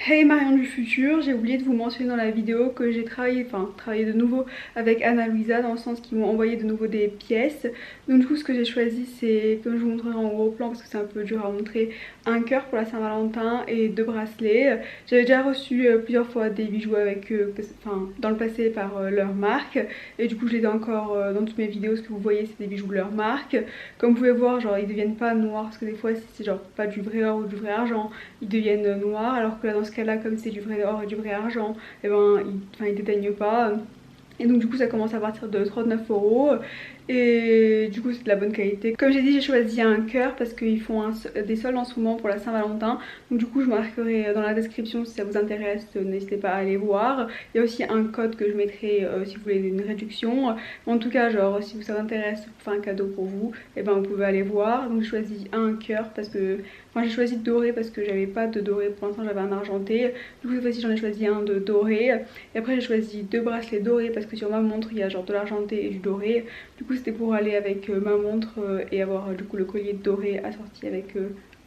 Hey Marion du futur, j'ai oublié de vous mentionner dans la vidéo que j'ai travaillé de nouveau avec Anna Luisa dans le sens qu'ils m'ont envoyé de nouveau des pièces. Donc du coup ce que j'ai choisi c'est, comme je vous montrerai en gros plan parce que c'est un peu dur à montrer, un cœur pour la Saint-Valentin et deux bracelets. J'avais déjà reçu plusieurs fois des bijoux avec eux, dans le passé par leur marque. Et du coup je les ai encore dans toutes mes vidéos, ce que vous voyez c'est des bijoux de leur marque. Comme vous pouvez voir, genre ils deviennent pas noirs parce que des fois si c'est genre pas du vrai or ou du vrai argent, ils deviennent noirs, alors que là dans ce cas là comme c'est du vrai or et du vrai argent, et ben ils déteignent pas. Et donc du coup ça commence à partir de 39 € et du coup c'est de la bonne qualité. Comme j'ai dit, j'ai choisi un cœur parce qu'ils font des soldes en ce moment pour la Saint-Valentin. Donc du coup je marquerai dans la description si ça vous intéresse, n'hésitez pas à aller voir. Il y a aussi un code que je mettrai si vous voulez une réduction. En tout cas genre si ça vous intéresse pour faire un cadeau pour vous, et ben vous pouvez aller voir. Donc j'ai choisi un cœur parce que... Enfin j'ai choisi doré parce que j'avais pas de doré pour l'instant, j'avais un argenté. Du coup cette fois-ci j'en ai choisi un de doré. Et après j'ai choisi deux bracelets dorés parce que sur ma montre il y a genre de l'argenté et du doré. Du coup c'était pour aller avec ma montre et avoir du coup le collier doré assorti avec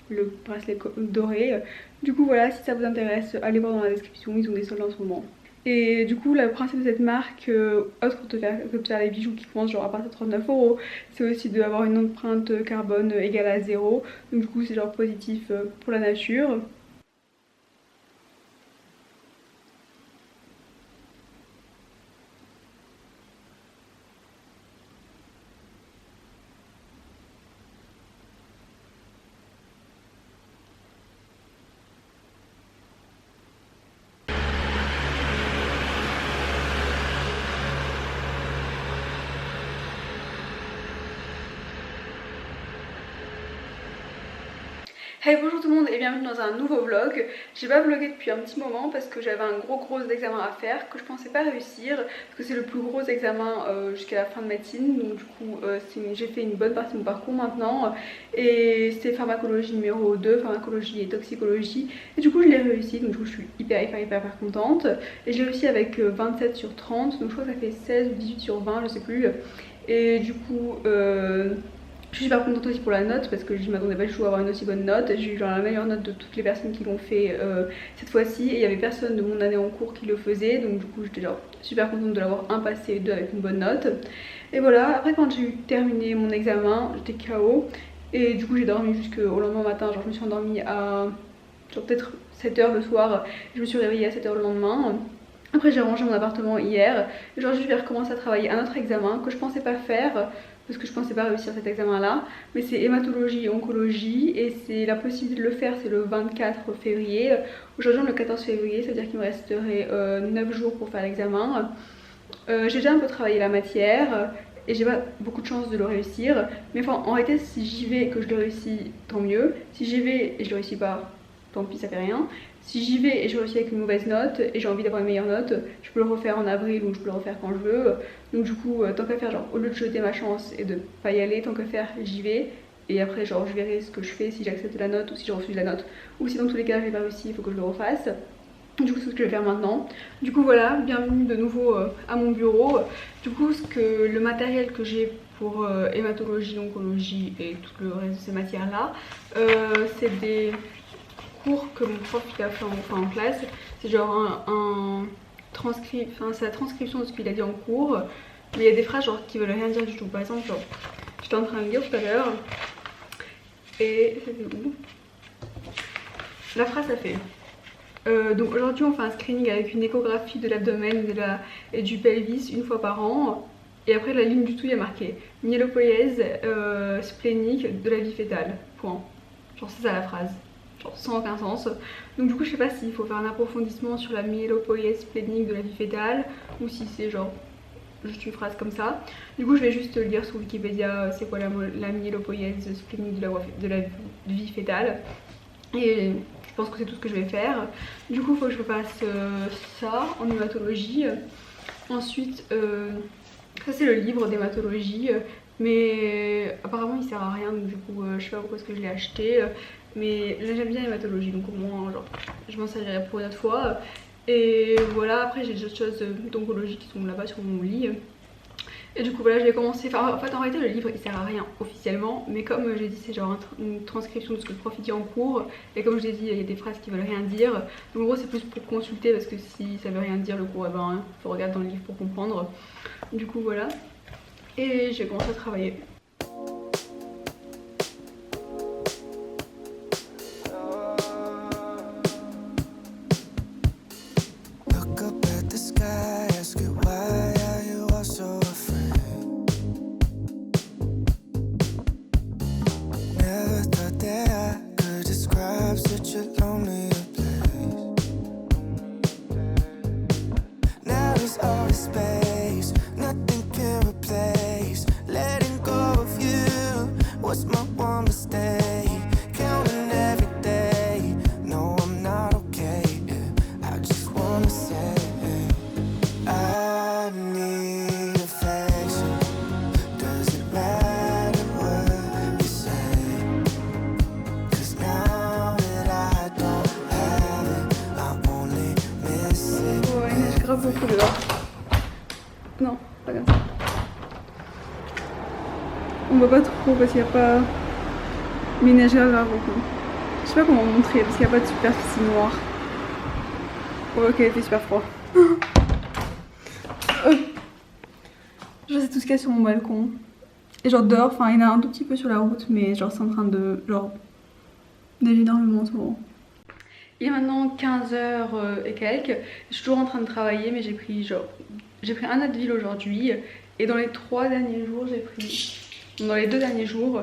le bracelet doré. Du coup voilà, si ça vous intéresse, allez voir dans la description, ils ont des soldes en ce moment. Et du coup le principe de cette marque, autre que de faire les bijoux qui commencent genre à partir de 39 €, c'est aussi d'avoir une empreinte carbone égale à 0. Donc du coup c'est genre positif pour la nature. Hey, bonjour tout le monde et bienvenue dans un nouveau vlog. J'ai pas vlogué depuis un petit moment parce que j'avais un gros examen à faire que je pensais pas réussir parce que c'est le plus gros examen jusqu'à la fin de médecine. Donc du coup j'ai fait une bonne partie de mon parcours maintenant et c'était pharmacologie numéro 2, pharmacologie et toxicologie, et du coup je l'ai réussi. Donc du coup je suis hyper contente et je l'ai réussi avec 27 sur 30, donc je crois que ça fait 16 ou 18 sur 20, je sais plus. Et du coup je suis super contente aussi pour la note parce que je m'attendais pas du tout à avoir une aussi bonne note. J'ai eu genre la meilleure note de toutes les personnes qui l'ont fait cette fois-ci, et il y avait personne de mon année en cours qui le faisait. Donc du coup j'étais genre super contente de l'avoir un passé et deux avec une bonne note. Et voilà, après quand j'ai eu terminé mon examen, j'étais KO. Et du coup j'ai dormi jusqu'au lendemain matin. Genre je me suis endormie à genre peut-être 7h le soir. Je me suis réveillée à 7h le lendemain. Après j'ai rangé mon appartement hier. Aujourd'hui je vais recommencer à travailler un autre examen que je pensais pas faire parce que je pensais pas réussir cet examen là, mais c'est hématologie et oncologie et c'est la possibilité de le faire, c'est le 24 février. Aujourd'hui on est le 14 février, ça veut dire qu'il me resterait 9 jours pour faire l'examen. J'ai déjà un peu travaillé la matière et j'ai pas beaucoup de chance de le réussir, mais enfin en réalité si j'y vais et que je le réussis, tant mieux. Si j'y vais et je le réussis pas, tant pis, ça fait rien. Si j'y vais et je réussis avec une mauvaise note et j'ai envie d'avoir une meilleure note, je peux le refaire en avril ou je peux le refaire quand je veux. Donc du coup tant qu'à faire, genre au lieu de jeter ma chance et de pas y aller, tant qu'à faire j'y vais. Et après genre je verrai ce que je fais, si j'accepte la note ou si je refuse la note, ou si dans tous les cas j'ai pas réussi, il faut que je le refasse. Du coup c'est ce que je vais faire maintenant. Du coup voilà, bienvenue de nouveau à mon bureau. Du coup le matériel que j'ai pour hématologie, oncologie et tout le reste de ces matières là, c'est des cours que mon prof il a fait en classe. C'est genre c'est la transcription de ce qu'il a dit en cours, mais il y a des phrases genre qui veulent rien dire du tout. Par exemple genre, j'étais en train de lire tout à l'heure et c'était où? La phrase ça fait donc aujourd'hui on fait un screening avec une échographie de l'abdomen et du pelvis une fois par an. Et après la ligne du tout il y a marqué myélopoïèse splénique de la vie fœtale. Point. Genre c'est ça la phrase. Genre sans aucun sens. Donc du coup je sais pas s'il faut faire un approfondissement sur la myélopoïèse splénique de la vie fœtale ou si c'est genre juste une phrase comme ça. Du coup je vais juste lire sur Wikipédia c'est quoi la myélopoïèse splénique de la vie fœtale. Et je pense que c'est tout ce que je vais faire. Du coup il faut que je fasse ça en hématologie. Ensuite ça c'est le livre d'hématologie, mais apparemment il sert à rien, donc du coup je sais pas pourquoi est-ce que je l'ai acheté, mais j'aime bien l'hématologie, donc au moins genre je m'en servirai pour une autre fois. Et voilà, après j'ai d'autres choses d'oncologie qui sont là-bas sur mon lit. Et du coup voilà, je vais commencer, enfin en fait en réalité le livre il sert à rien officiellement, mais comme j'ai dit c'est genre une transcription de ce que le prof dit en cours, et comme je l'ai dit il y a des phrases qui veulent rien dire, donc en gros c'est plus pour consulter parce que si ça veut rien dire le cours, eh ben faut regarder dans le livre pour comprendre. Du coup voilà, et j'ai commencé à travailler. Beaucoup dehors. Non, pas comme ça. On voit pas trop parce qu'il n'y a pas. Mais il neige grave beaucoup. Je sais pas comment montrer parce qu'il n'y a pas de superficie noire. Oh, ok, il fait super froid. Genre c'est tout ce qu'il y a sur mon balcon. Et genre dehors, enfin il y en a un tout petit peu sur la route, mais genre c'est en train de. Genre. Neiger énormément en ce moment. Il est maintenant 15h et quelques, je suis toujours en train de travailler mais j'ai pris un Advil aujourd'hui et dans les 3 derniers jours dans les 2 derniers jours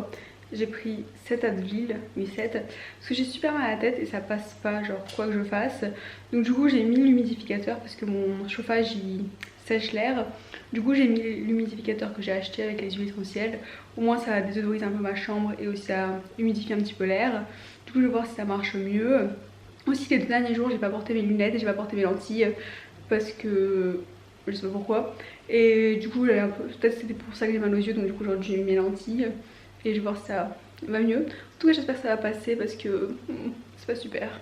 j'ai pris 7 Advil, oui 7, parce que j'ai super mal à la tête et ça passe pas genre quoi que je fasse. Donc du coup j'ai mis l'humidificateur parce que mon chauffage il sèche l'air. Du coup j'ai mis l'humidificateur que j'ai acheté avec les huiles essentielles, au moins ça désodorise un peu ma chambre et aussi ça humidifie un petit peu l'air. Du coup je vais voir si ça marche mieux. Aussi les 2 derniers jours j'ai pas porté mes lunettes et j'ai pas porté mes lentilles parce que je sais pas pourquoi. Et du coup peut-être c'était pour ça que j'ai mal aux yeux, donc du coup aujourd'hui j'ai mis mes lentilles et je vais voir si ça va mieux. En tout cas j'espère que ça va passer parce que c'est pas super.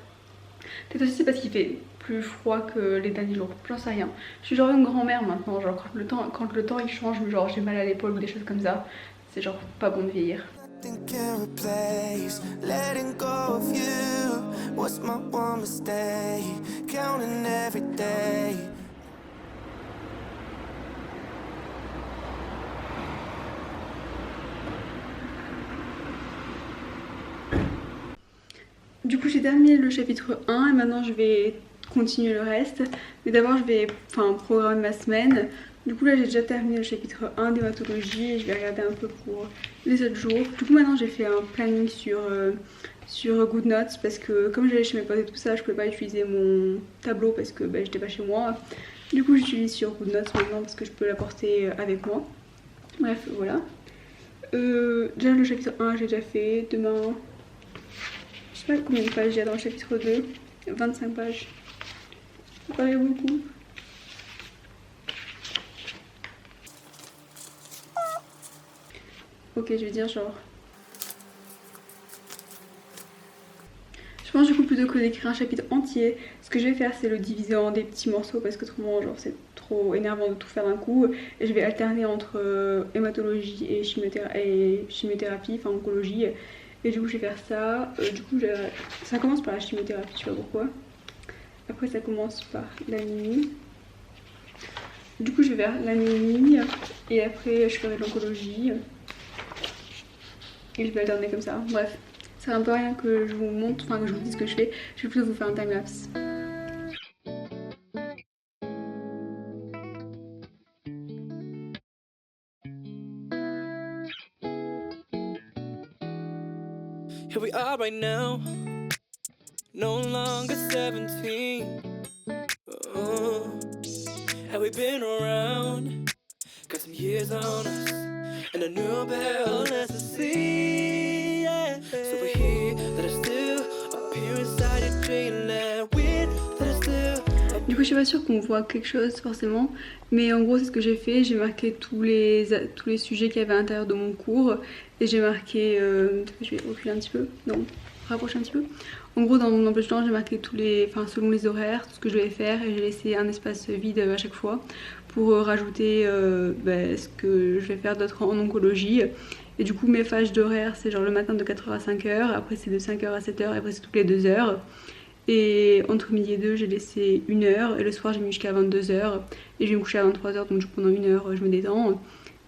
Peut-être aussi c'est parce qu'il fait plus froid que les derniers jours, j'en sais rien. Je suis genre une grand-mère maintenant, genre quand le temps il change, genre j'ai mal à l'épaule ou des choses comme ça, c'est genre pas bon de vieillir. Du coup j'ai terminé le chapitre 1 et maintenant je vais continuer le reste. Mais d'abord je vais programmer ma semaine. Du coup là j'ai déjà terminé le chapitre 1 d'hématologie et je vais regarder un peu pour les autres jours. Du coup maintenant j'ai fait un planning sur GoodNotes parce que comme j'allais chez mes potes et tout ça, je pouvais pas utiliser mon tableau parce que j'étais pas chez moi. Du coup j'utilise sur GoodNotes maintenant parce que je peux l'apporter avec moi. Bref voilà. Déjà le chapitre 1 j'ai déjà fait. Demain, je sais pas combien de pages il y a dans le chapitre 2. 25 pages. Ça paraît beaucoup. Ok, je vais dire genre. Je pense du coup plutôt que d'écrire un chapitre entier, ce que je vais faire c'est le diviser en des petits morceaux parce que autrement genre c'est trop énervant de tout faire d'un coup. Et je vais alterner entre hématologie et chimiothérapie, enfin oncologie. Et du coup je vais faire ça. Du coup ça commence par la chimiothérapie, je sais pas pourquoi. Après ça commence par l'anémie. Du coup je vais faire l'anémie et après je ferai de l'oncologie. Et je vais alterner comme ça, bref. Ça sert un peu à rien que je vous montre, enfin que je vous dise ce que je fais. Je vais plutôt vous faire un timelapse. Here we are right now, no longer 17. Have we been around? Got some years on us, and a new bell to see. Yeah. So we're here, that are still up here inside your dreamland. We're that are still. Du coup, je suis pas sûre qu'on voit quelque chose forcément, mais en gros, c'est ce que j'ai fait. J'ai marqué tous les sujets qu'il y avait à l'intérieur de mon cours, et j'ai marqué. Je vais reculer un petit peu, non, rapprocher un petit peu. En gros, dans mon emploi du temps, j'ai marqué selon les horaires, tout ce que je devais faire, et j'ai laissé un espace vide à chaque fois pour rajouter ce que je vais faire d'autre en oncologie. Et du coup mes phases d'horaire c'est genre le matin de 4h à 5h, après c'est de 5h à 7h et après c'est toutes les 2 heures. Et entre midi et 2 j'ai laissé 1 heure et le soir j'ai mis jusqu'à 22h et je vais me coucher à 23h, donc pendant 1 heure je me détends.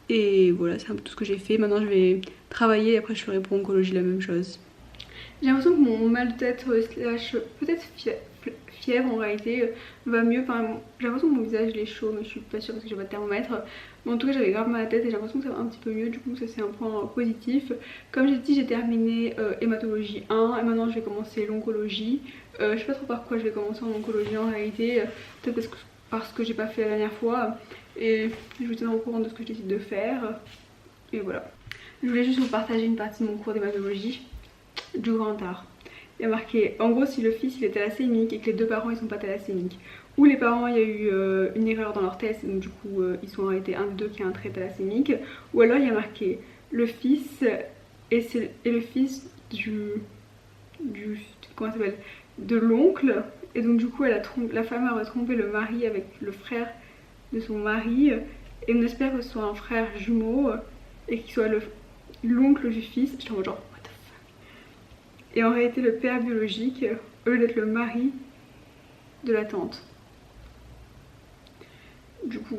Et voilà, c'est un peu tout ce que j'ai fait. Maintenant je vais travailler et après je ferai pour oncologie la même chose. J'ai l'impression que mon mal de tête slash peut-être fièvre en réalité va mieux. Enfin, j'ai l'impression que mon visage il est chaud, mais je suis pas sûre parce que j'ai pas de thermomètre. Mais en tout cas j'avais grave mal à la tête et j'ai l'impression que ça va un petit peu mieux, du coup ça c'est un point positif. Comme j'ai dit, j'ai terminé hématologie 1 et maintenant je vais commencer l'oncologie. Je sais pas trop par quoi je vais commencer en oncologie en réalité, peut-être parce que j'ai pas fait la dernière fois. Et je vous tiendrai au courant de ce que je décide de faire. Et voilà. Je voulais juste vous partager une partie de mon cours d'hématologie du grand art. Il y a marqué, en gros, si le fils il est thalassémique et que les deux parents ils sont pas thalassémiques, ou les parents il y a eu une erreur dans leur test, donc du coup ils sont arrêtés un des deux qui a un trait thalassémique, ou alors il y a marqué le fils et le fils du comment ça s'appelle, de l'oncle, et donc du coup la femme aurait trompé le mari avec le frère de son mari, et on espère que ce soit un frère jumeau et qu'il soit l'oncle du fils. J'étais en mode genre what the fuck. Et en réalité le père biologique au lieu d'être le mari de la tante. Du coup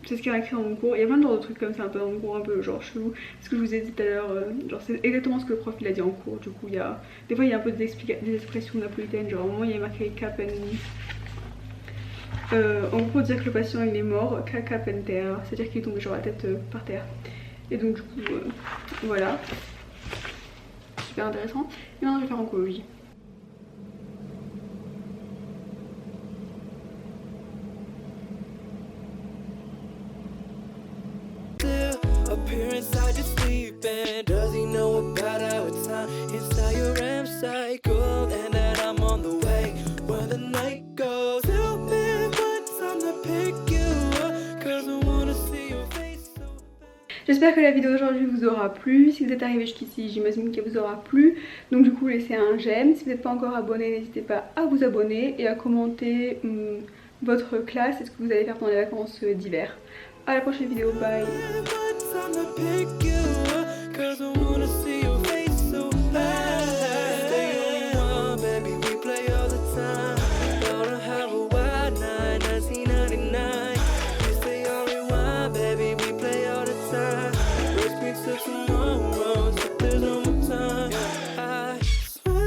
c'est ce qu'il y a écrit dans mon cours. Il y a plein de genres de trucs comme ça un peu dans mon cours, un peu genre chelou. Ce que je vous ai dit tout à l'heure, genre c'est exactement ce que le prof il a dit en cours. Du coup il y a des fois il y a un peu des expressions napolitaines, genre au moment il y a marqué capen. En gros pour dire que le patient il est mort, capenter, c'est à dire qu'il est tombé genre la tête par terre. Et donc du coup voilà, super intéressant. Et maintenant je vais faire oncologie. J'espère que la vidéo d'aujourd'hui vous aura plu. Si vous êtes arrivé jusqu'ici, j'imagine qu'elle vous aura plu. Donc du coup laissez un j'aime. Si vous n'êtes pas encore abonné, n'hésitez pas à vous abonner et à commenter votre classe et ce que vous allez faire pendant les vacances d'hiver. A la prochaine vidéo, bye.